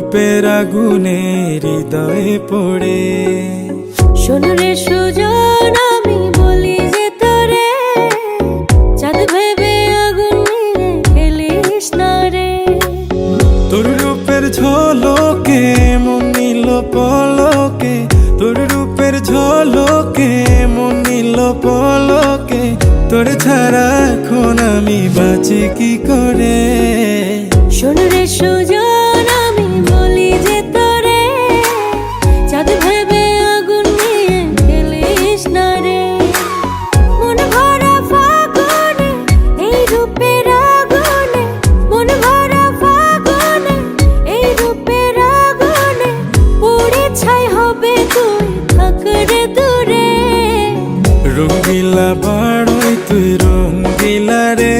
রূপের আগুনে হৃদয়ে পড়ে। শোন রে সুজন, আমি বলি যে তোরে, চাঁদ ভেবে আগুন নিয়ে খেলিস না রে। তোর রূপের ঝলকে মন নিল পলকে, তোর রূপের ঝলকে মন নিল পলকে। তোর ছাড়া এখন আমি বাঁচি কি করে। শোন রে সুজন, আমি বলি যে তোরে, চাঁদ ভেবে আগুন নিয়ে খেলিস না রে। মন ভরা ফাগুনে এই রূপের আগুনে, মন ভরা ফাগুনে এই রূপের আগুনে, পুড়ে ছাই হবে তুই থাক রে দূরে। রঙ্গিলা বাড়ই তুই রঙ্গিলা রে,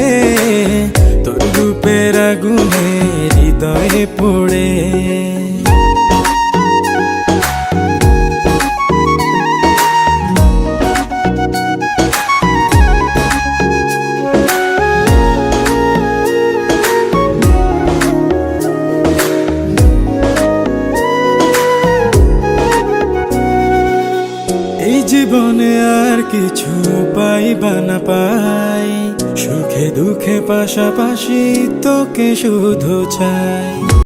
তোর রূপের আগুনে হৃদয়ে পড়ে। এই জীবনে আর কিছু পাইবা না পাই, সুখে দুঃখে পাশাপাশি তোকে শুধু চাই।